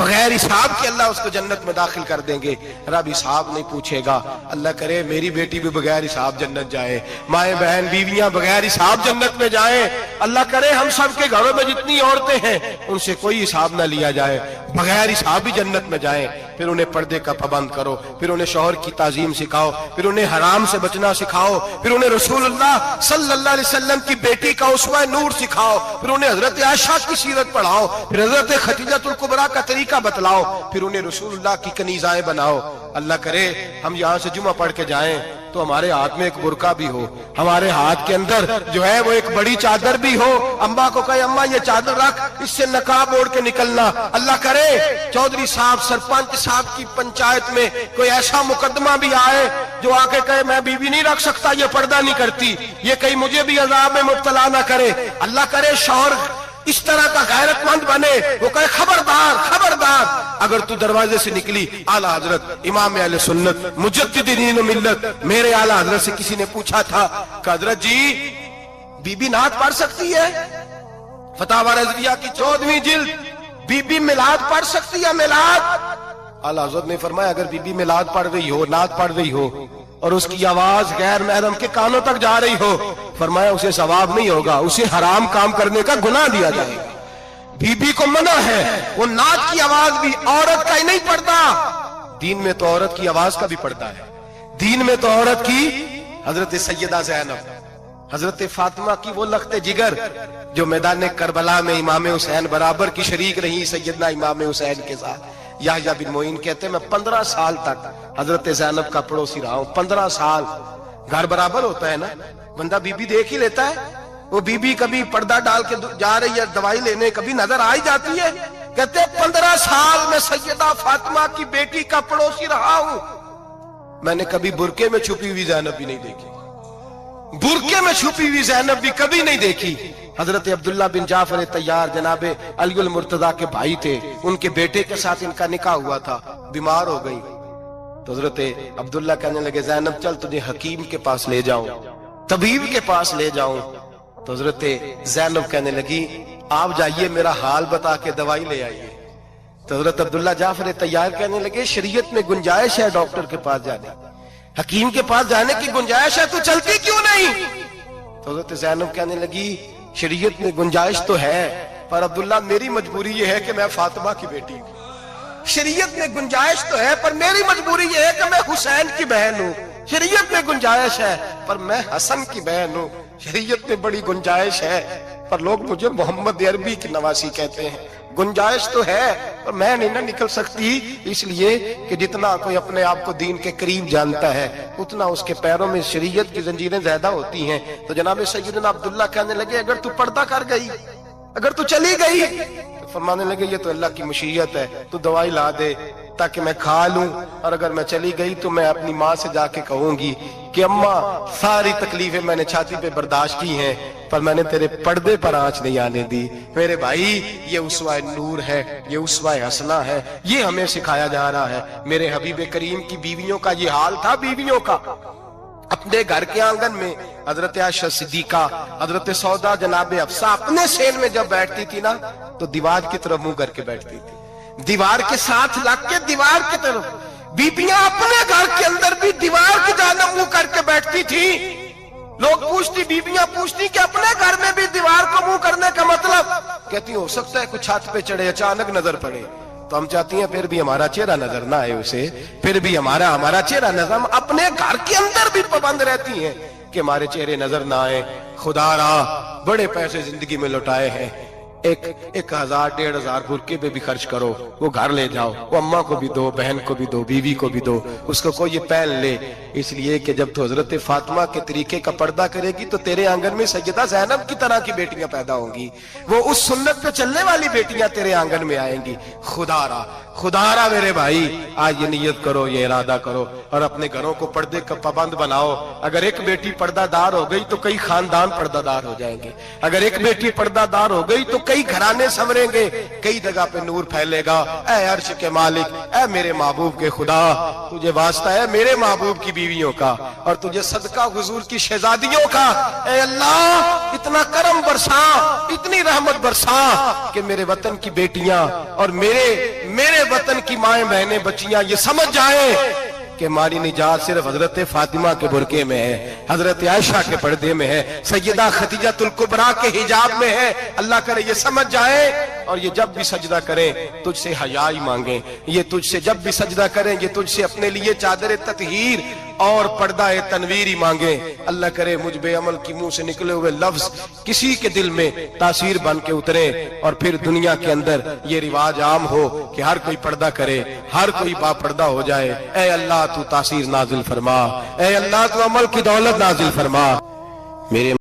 बगैर हिसाब के अल्लाह उसको जन्नत में दाखिल कर देंगे। रब हिसाब नहीं पूछेगा। अल्लाह करे मेरी बेटी भी बगैर हिसाब जन्नत जाए, माएँ बहन बीवियां बगैर हिसाब जन्नत में जाए। अल्लाह करे हम सब के घरों में जितनी औरतें हैं उनसे कोई हिसाब ना लिया जाए, बगैर हिसाब भी जन्नत में जाए। फिर उन्हें पर्दे का पाबंद करो, फिर उन्हें शौहर की ताजीम सिखाओ, फिर उन्हें हराम से बचना सिखाओ, फिर उन्हें रसूलुल्लाह सल्लल्लाहु अलैहि वसल्लम की बेटी का उसवा नूर सिखाओ, फिर उन्हें हजरत आयशा की सीरत पढ़ाओ, फिर हजरत खदीजतुल कुबरा का तरीका बतलाओ, फिर उन्हें रसूलुल्लाह की कनीज़ाएं बनाओ। अल्लाह करे हम यहाँ से जुमा पढ़ के जाएं तो हमारे हाथ में एक बुरका भी हो, हमारे हाथ के अंदर जो है वो एक बड़ी चादर भी हो। अम्मा को कहे अम्मा ये चादर रख, इससे नकाब ओढ़ के निकलना। अल्लाह करे चौधरी साहब सरपंच साहब की पंचायत में कोई ऐसा मुकदमा भी आए जो आके कहे मैं बीवी नहीं रख सकता, ये पर्दा नहीं करती, ये कहीं मुझे भी अजाब में मुब्तला ना करे। अल्लाह करे शौहर इस तरह का गैरतमंद बने, वो कहे खबरदार खबरदार, अगर तू दरवाजे से निकली आला हजरत इमाम अहले सुन्नत मुजद्दिदीन मिल्लत मेरे आला हजरत से किसी ने पूछा था कि हजरत जी बीबी नात पढ़ सकती है? फतावा रज़विया की 14वीं जिल्द, बीबी मिलाद पढ़ सकती है? मिलाद आला हजरत ने फरमाया अगर बीबी मिलाद पढ़ रही हो, नात पढ़ रही हो और उसकी आवाज गैर महरम के कानों तक जा रही हो, फरमाया उसे सवाब नहीं होगा, उसे हराम काम करने का गुनाह दिया जाएगा। बीबी को मना है, वो नात की आवाज भी औरत का ही नहीं पड़ता, दीन में तो औरत की आवाज का भी पड़ता है। दीन में तो औरत की हजरत सैयदा ज़ैनब, हजरत फातिमा की वो लख्ते जिगर जो मैदान करबला में इमाम हुसैन बराबर की शरीक रही सैयदना इमाम हुसैन के साथ। याह्या बिन मोइन कहते हैं मैं 15 साल तक हजरत ज़ैनब का पड़ोसी रहा हूं। 15 साल, घर बराबर होता है ना, बंदा बीबी देख ही लेता है। वो बीबी कभी पर्दा डाल के जा रही है दवाई लेने, कभी नजर आ ही जाती है। कहते हैं 15 साल में सैयदा फातिमा की बेटी का पड़ोसी रहा हूं, मैंने कभी बुरके में छुपी हुई ज़ैनब भी नहीं देखी, बुरके में छुपी हुई ज़ैनब भी कभी नहीं देखी। हजरत अब्दुल्ला बिन जाफर तैयार जनाबे अली मुर्तजा के भाई थे, उनके बेटे के साथ इनका निकाह हुआ था, बीमार हो गई तो हजरत अब्दुल्ला कहने लगे ज़ैनब चल तुझे हकीम के पास ले जाऊं, तबीब के पास ले जाऊं। तो हजरत ज़ैनब कहने लगी आप जाइए मेरा हाल बता के दवाई ले आइए। तो हजरत अब्दुल्ला जाफर तैयार कहने लगे शरीयत में गुंजाइश है डॉक्टर के पास जाने, हकीम के पास जाने की गुंजाइश है, तो चलती क्यों नहीं? तो हजरत ज़ैनब कहने लगी शरीयत में गुंजाइश तो है पर अब्दुल्ला मेरी मजबूरी ये है कि मैं फातिमा की बेटी हूं। शरीयत में गुंजाइश तो है पर मेरी मजबूरी ये है कि मैं हुसैन की बहन हूं। शरीयत में गुंजाइश है पर मैं हसन की बहन हूं। शरीयत में बड़ी गुंजाइश है पर लोग मुझे मोहम्मद अरबी की नवासी कहते हैं। गुंजाइश तो है पर मैं नहीं ना निकल सकती, इसलिए कि जितना कोई अपने आप को दीन के करीब जानता है उतना उसके पैरों में शरीयत की जंजीरें ज्यादा होती हैं। तो जनाब सैयदना अब्दुल्ला कहने लगे अगर तू पर्दा कर गई, अगर तू चली गई, तो फरमाने लगे ये तो अल्लाह की मशीयत है, तू दवाई ला दे ताकि मैं खा लूं, और अगर मैं चली गई तो मैं अपनी माँ से जाके कहूंगी कि अम्मा सारी तकलीफें मैंने छाती पे बर्दाश्त की हैं पर मैंने तेरे पर्दे पर आंच नहीं आने दी। मेरे भाई ये उसवा नूर है, ये उसवा हसना है, ये हमें सिखाया जा रहा है। मेरे हबीब करीम की बीवियों का ये हाल था, बीवियों का अपने घर के आंगन में हजरत आयशा सिद्दीका, हजरत सौदा जनाब अफसा अपने सेल में जब बैठती थी ना तो दीवार की तरफ मुंह करके बैठती थी, दीवार के साथ लग के दीवार की तरफ। बीबियां अपने घर के अंदर भी दीवार की जानिब मुंह करके बैठती थी। लोग पूछती, बीबियां पूछती कि अपने घर में भी दीवार को मुंह करने का मतलब? कहती हो सकता है कुछ छत पे चढ़े अचानक नजर पड़े, तो हम चाहती हैं फिर भी हमारा चेहरा नजर ना आए उसे, फिर भी हमारा चेहरा नजर, हम अपने घर के अंदर भी पाबंद रहती हैं कि हमारे चेहरे नजर ना आए। खुदारा बड़े पैसे जिंदगी में लुटाए हैं, 1000 1500 बुरके पे भी खर्च करो, वो घर ले जाओ, वो अम्मा को भी दो, बहन को भी दो, बीवी को भी दो, उसको कोई ये पहन ले, इसलिए कि जब तो हजरत फातिमा के तरीके का पर्दा करेगी तो तेरे आंगन में सैयदा ज़ैनब की तरह की बेटियां पैदा होंगी, वो उस सुन्नत पे चलने वाली बेटियां तेरे आंगन में आएंगी। खुदारा खुदारा मेरे भाई, आज ये नियत करो, ये इरादा करो और अपने घरों को पर्दे का पाबंद बनाओ। अगर एक बेटी पर्दादार हो गई तो कई खानदान पर्दादार हो जाएंगे। अगर एक बेटी पर्दादार हो गई तो कई घराने संवरेंगे, कई जगह पे नूर फैलेगा। ऐ अर्श के मालिक, ऐ मेरे महबूब के खुदा, तुझे वास्ता है मेरे महबूब की बीवियों का और तुझे सदका हुजूर की शहजादियों का। ऐ अल्लाह, इतना करम बरसा, इतनी रहमत बरसा कि मेरे वतन की बेटियां और मेरे वतन की माएं बहनें बच्चियां ये समझ जाए कि हमारी निजात सिर्फ हजरत फातिमा के बुरके में है, हजरत आयशा के पर्दे में है, सैयदा खदीजातुल कुबरा के हिजाब में है। अल्लाह करे ये समझ जाए और ये जब भी सजदा करें तुझसे हया ही मांगे। ये तुझसे जब भी सजदा करें ये तुझसे अपने लिए चादर ततहीर और पर्दा तनवीर ही मांगे। अल्लाह करे मुझ बेअमल की मुंह से निकले हुए लफ्ज किसी के दिल में तासीर बन के उतरे और फिर दुनिया के अंदर ये रिवाज आम हो कि हर कोई पर्दा करे, हर कोई बापर्दा हो जाए। ऐ अल्लाह तू तासीर नाजिल फरमा, ऐ अल्लाह तू अमल की दौलत नाजिल फरमा। मेरे